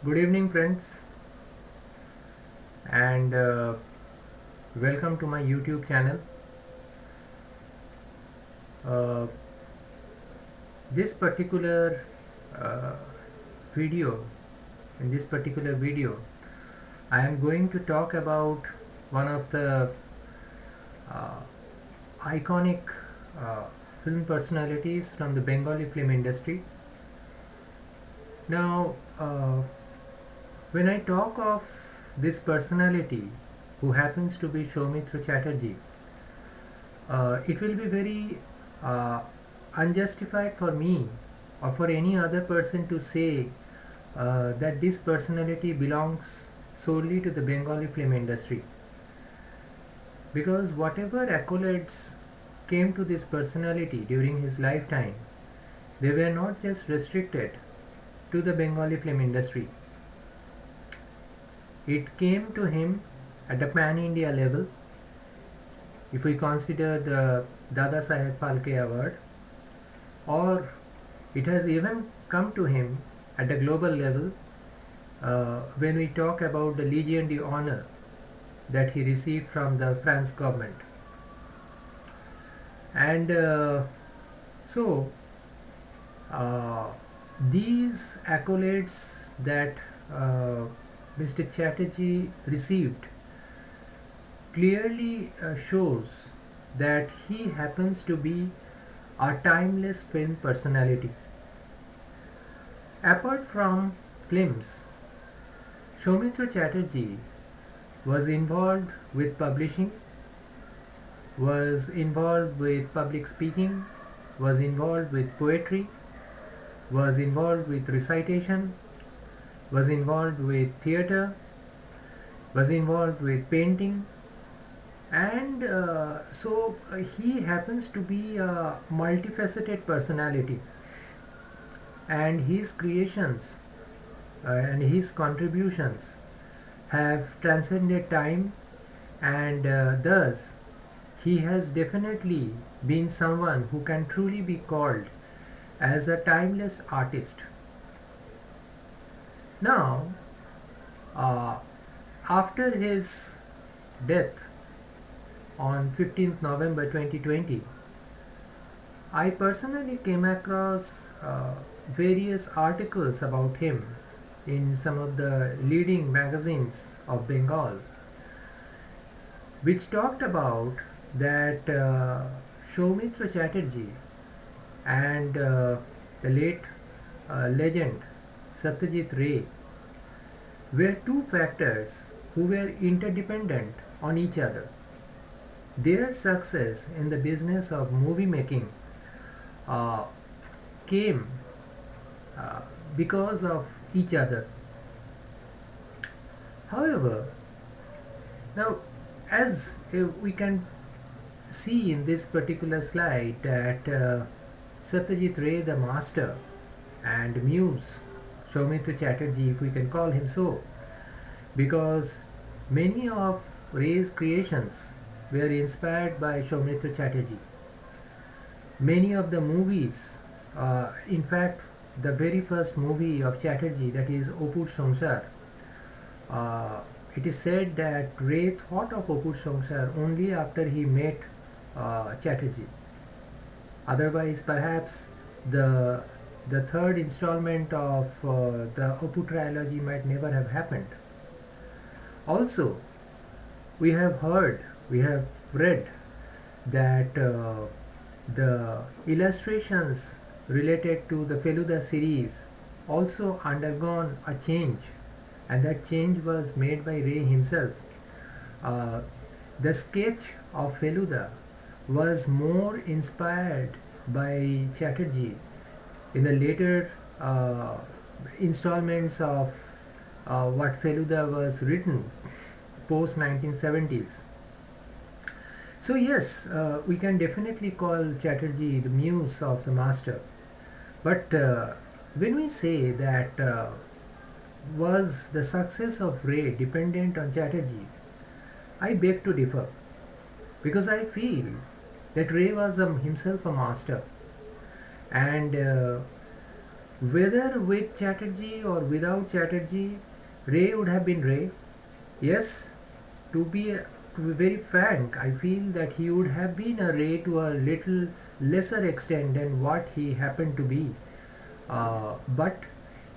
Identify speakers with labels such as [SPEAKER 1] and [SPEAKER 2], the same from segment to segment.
[SPEAKER 1] Good evening, friends, and welcome to my YouTube channel. Uh, this particular uh, video, in this particular video, I am going to talk about one of the uh, iconic uh, film personalities from the Bengali film industry. Now, when I talk of this personality, who happens to be Soumitra Chatterjee, it will be very uh, unjustified for me or for any other person to say that this personality belongs solely to the Bengali film industry, because whatever accolades came to this personality during his lifetime, they were not just restricted to the Bengali film industry. It came to him at the pan-India level. If we consider the Dada Saheb Phalke Award, or it has even come to him at the global level when we talk about the Legion d'Honneur that he received from the France government. And so uh, these accolades that Mr. Chatterjee received clearly shows that he happens to be a timeless film personality. Apart from films, Soumitra Chatterjee was involved with publishing, was involved with public speaking, was involved with poetry, was involved with recitation, was involved with theatre, was involved with painting, and he happens to be a multifaceted personality, and his creations and his contributions have transcended time, and thus he has definitely been someone who can truly be called as a timeless artist. Now, uh, after his death on 15th November 2020, I personally came across various articles about him in some of the leading magazines of Bengal, which talked about that Soumitra Chatterjee and the late legend Satyajit Ray were two factors who were interdependent on each other. Their success in the business of movie making uh, came uh, because of each other. However, now as we can see in this particular slide that Satyajit Ray the master and Muse Soumitra Chatterjee, if we can call him so, because many of Ray's creations were inspired by Soumitra Chatterjee. Many of the movies, in fact, the very first movie of Chatterjee, that is Opur Sangsar, it is said that Ray thought of Opur Sangsar only after he met Chatterjee. Otherwise, perhaps the the third installment of the Opur trilogy might never have happened. Also, we have heard, we have read that the illustrations related to the Feluda series also undergone a change, and that change was made by Ray himself. Uh, the sketch of Feluda was more inspired by Chatterjee in the later installments of what Feluda was written post 1970s. So yes, we can definitely call Chatterjee the muse of the master. But when we say that was the success of Ray dependent on Chatterjee, I beg to differ, because I feel that Ray was himself a master, and Whether with Chatterjee or without Chatterjee, Ray would have been Ray. Yes, to be very frank, I feel that he would have been a Ray to a little lesser extent than what he happened to be. But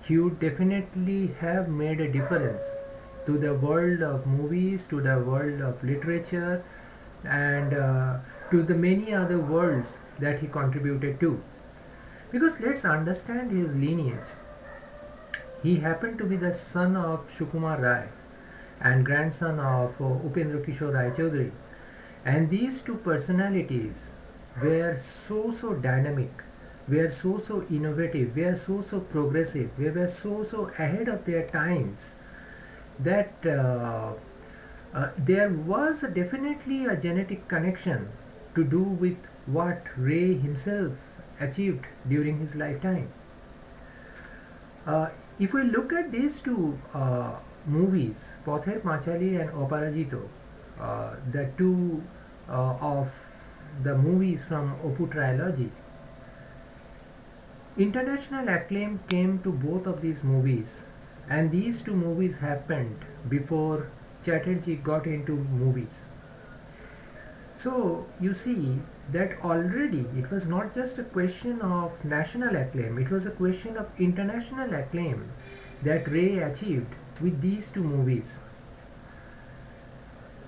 [SPEAKER 1] he would definitely have made a difference to the world of movies, to the world of literature, and to the many other worlds that he contributed to. Because let's understand his lineage. He happened to be the son of Shukumar Rai and grandson of Upendra Kishore Rai Chaudhary. And these two personalities were so dynamic, were so innovative, were so progressive, they were so ahead of their times that there was definitely a genetic connection to do with what Ray himself achieved during his lifetime. If we look at these two movies, Pather Panchali and Aparajito, the two of the movies from Opu trilogy, international acclaim came to both of these movies, and these two movies happened before Chatterjee got into movies. So you see that already it was not just a question of national acclaim, it was a question of international acclaim that Ray achieved with these two movies.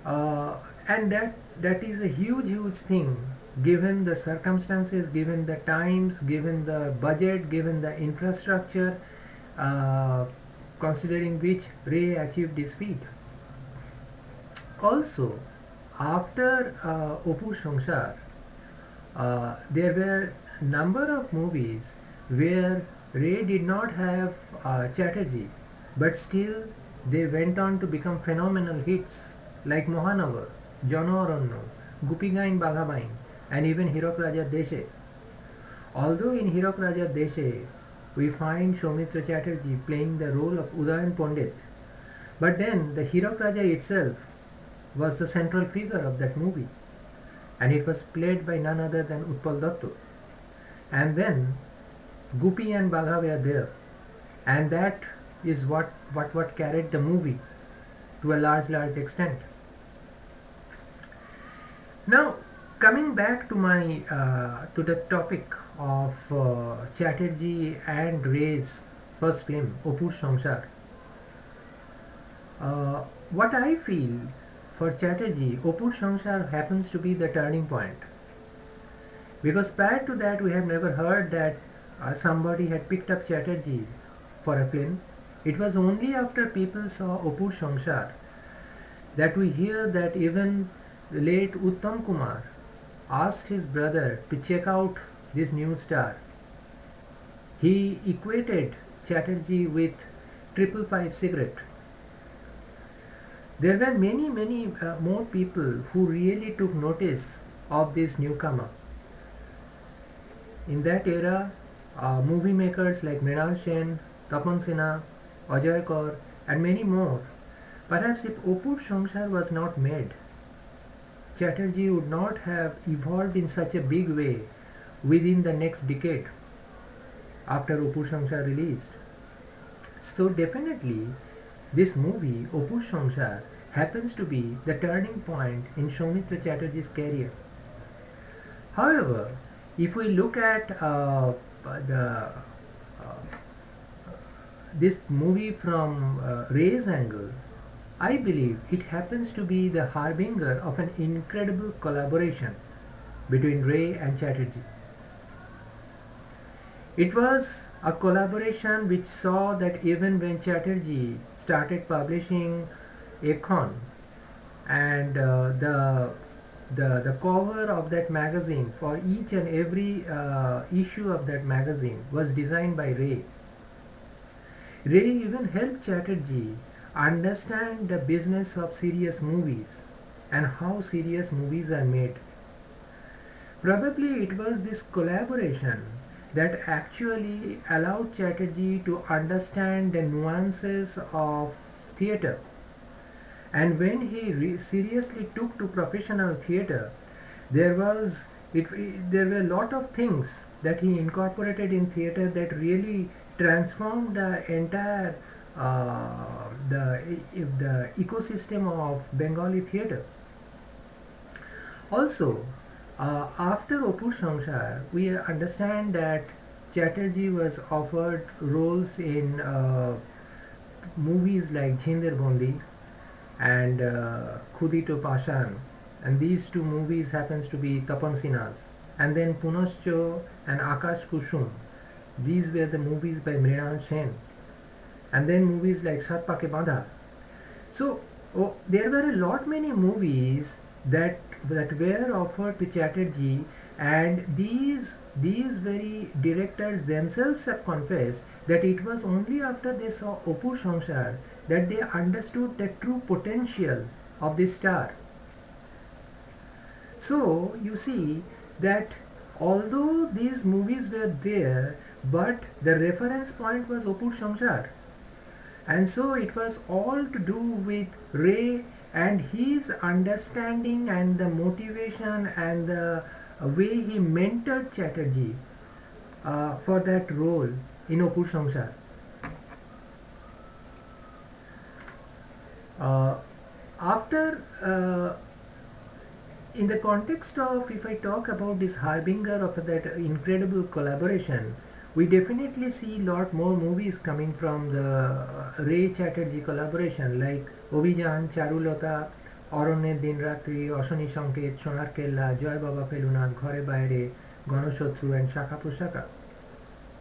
[SPEAKER 1] And that is a huge thing given the circumstances, given the times, given the budget, given the infrastructure, uh, considering which Ray achieved this feat. Also, after Opu Shongshar, there were number of movies where Ray did not have Chatterjee, but still they went on to become phenomenal hits like Mohanagar, Jano Aranyo, Gupigain Bagabain, and even Hirok Raja Deshe. Although in Hirok Raja Deshe we find Soumitra Chatterjee playing the role of Udayan Pandit, but then the Hirok Raja itself was the central figure of that movie, and it was played by none other than Utpal Datto. And then Gupi and Bagha were there, and that is what carried the movie to a large extent. Now, coming back to my to the topic of Chatterjee and Ray's first film, Opu Shongshar. What I feel for Chatterjee, Opu Shongshar happens to be the turning point. Because prior to that, we have never heard that somebody had picked up Chatterjee for a film. It was only after people saw Opu Shongshar that we hear that even the late Uttam Kumar asked his brother to check out this new star. He equated Chatterjee with 555 cigarette. There were many more people who really took notice of this newcomer. In that era, movie makers like Mrinal Sen, Tapan Sinha, Ajay Kaur, and many more. Perhaps if Opu Shongshar was not made, Chatterjee would not have evolved in such a big way within the next decade after Opu Shongshar released. So definitely, this movie, Opu Shongshar, happens to be the turning point in Soumitra Chatterjee's career. However, if we look at the this movie from Ray's angle, I believe it happens to be the harbinger of an incredible collaboration between Ray and Chatterjee. It was a collaboration which saw that even when Chatterjee started publishing Acorn, and the cover of that magazine for each and every issue of that magazine was designed by Ray. Ray even helped Chatterjee understand the business of serious movies and how serious movies are made. Probably it was this collaboration that actually allowed Chatterjee to understand the nuances of theatre. And when he seriously took to professional theatre, there were a lot of things that he incorporated in theatre that really transformed the entire the ecosystem of Bengali theatre. Also, after Opur Samsar, we understand that Chatterjee was offered roles in movies like Jinder Bondi and Khudito Pashan, and these two movies happens to be Tapan Sinha's. And then Punoscho and Akash Kushum, these were the movies by Mrinan Sen. And then movies like Sat Pake Bandha. So there were a lot many movies that were offered to Chatterjee, and these very directors themselves have confessed that it was only after they saw Opur Samsar that they understood the true potential of this star. So you see that although these movies were there, but the reference point was Opur Samsar, and so it was all to do with Ray and his understanding and the motivation and the way he mentored Chatterjee for that role in Opur Samsar. After in the context of, if I talk about this harbinger of that incredible collaboration, we definitely see a lot more movies coming from the Ray Chatterjee collaboration, like Obhijan, Charulata, Oronne Dinratri, Oshoni Sanket, Sonar Kella, Joy Baba Felunat, Ghore Baire, Ganashotru, and Shaka Pushaka.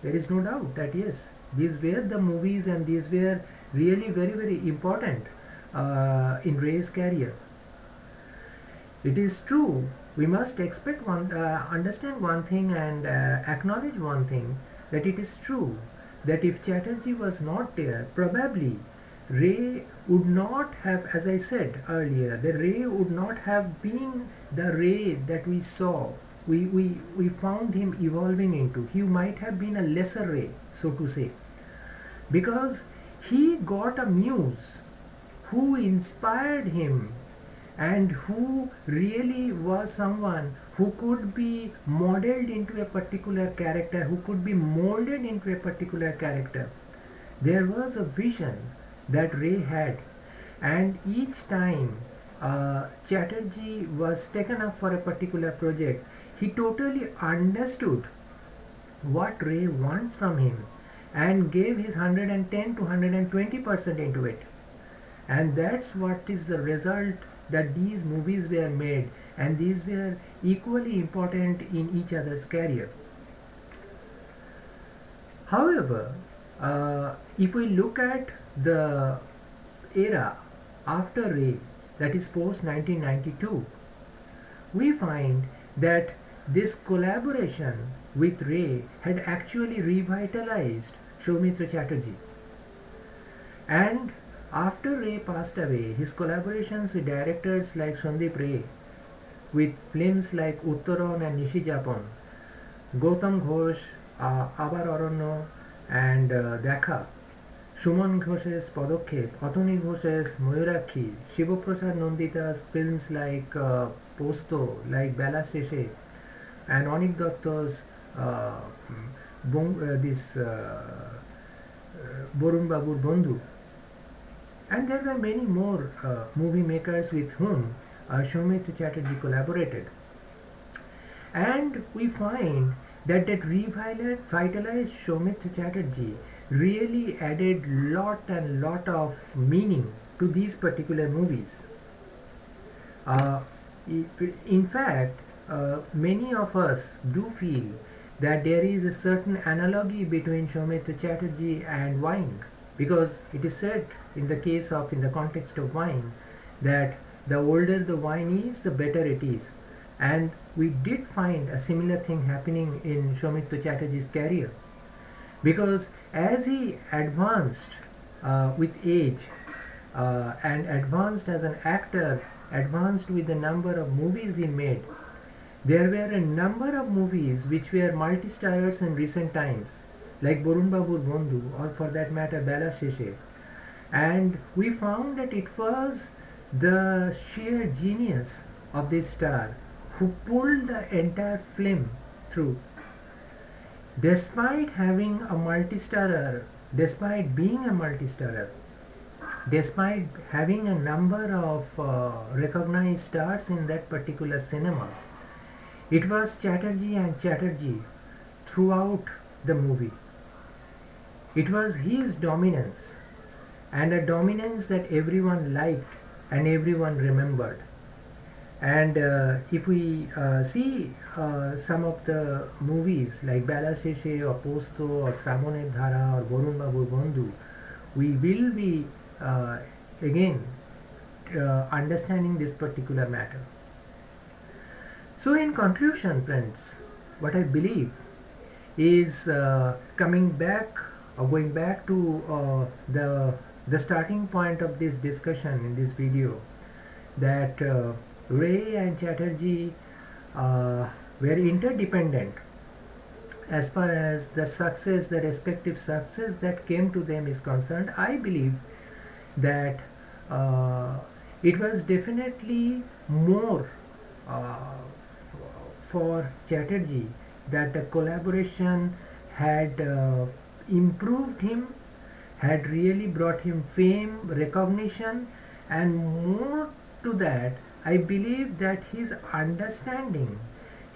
[SPEAKER 1] There is no doubt that yes, these were the movies and these were really very, very important in Ray's career. It is true, we must understand one thing and acknowledge one thing, that it is true that if Chatterjee was not there, probably Ray would not have, as I said earlier, the Ray would not have been the Ray that we saw. We found him evolving into. He might have been a lesser Ray, so to say, because he got a muse who inspired him and who really was someone who could be modeled into a particular character, who could be molded into a particular character. There was a vision that Ray had, and each time Chatterjee was taken up for a particular project, he totally understood what Ray wants from him and gave his 110 to 120% into it. And that's what is the result, that these movies were made, and these were equally important in each other's career. However, if we look at the era after Ray, that is post 1992, we find that this collaboration with Ray had actually revitalized Soumitra Chatterjee. And after Ray passed away, his collaborations with directors like Sandeep Ray, with films like Uttaron and Nishi Japon, Gautam Ghosh, Abar Aranyo and Dekha, Suman Ghosh's Padokhep, Atoni Ghosh's Mayurakhi, Shivaprasad Nandita's films like Posto, like Bela Sheshe, and Anik Datta's Borun Babur Bandhu. And there were many more movie makers with whom Soumitra Chatterjee collaborated. And we find that revitalized Soumitra Chatterjee really added lot and lot of meaning to these particular movies. In fact, many of us do feel that there is a certain analogy between Soumitra Chatterjee and wine, because it is said in the context of wine, that the older the wine is, the better it is. And we did find a similar thing happening in Soumitra Chatterjee's career, because as he advanced with age and advanced as an actor, advanced with the number of movies he made, there were a number of movies which were multi-starrers in recent times, like Borun Babur Bandhu, or for that matter Bela Sheshe. And we found that it was the sheer genius of this star who pulled the entire film through. Despite having a multi-starrer, despite being a multi-starrer, despite having a number of recognized stars in that particular cinema, it was Chatterjee and Chatterjee throughout the movie. It was his dominance, and a dominance that everyone liked and everyone remembered. And if we see some of the movies like Bela Sheshe or Posto or Sramoner Dhara or Borun Babu Bondhu, we will be again understanding this particular matter. So, in conclusion, friends, what I believe is coming back or going back to the starting point of this discussion in this video, that Ray and Chatterjee were interdependent as far as the success, the respective success that came to them is concerned. I believe that it was definitely more uh, for Chatterjee, that the collaboration had improved him, had really brought him fame, recognition, and more to that, I believe that his understanding,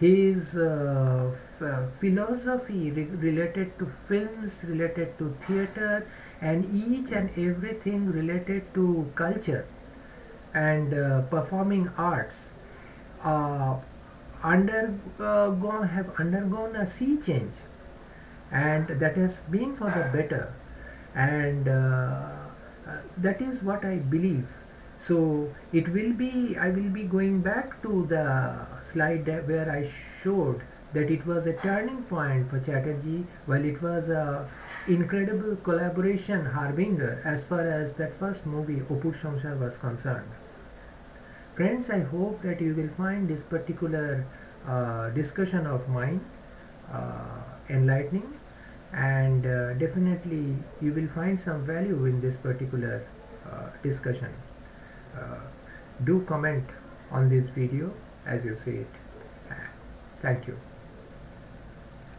[SPEAKER 1] his philosophy related to films, related to theater, and each and everything related to culture and performing arts uh, have undergone a sea change, and that has been for the better, and that is what I believe. So it will be, I will be going back to the slide where I showed that it was a turning point for Chatterjee, while it was a incredible collaboration harbinger as far as that first movie Opu Shamsar was concerned. Friends, I hope that you will find this particular discussion of mine enlightening, and definitely you will find some value in this particular discussion. Uh, do comment on this video as you see it. Thank you.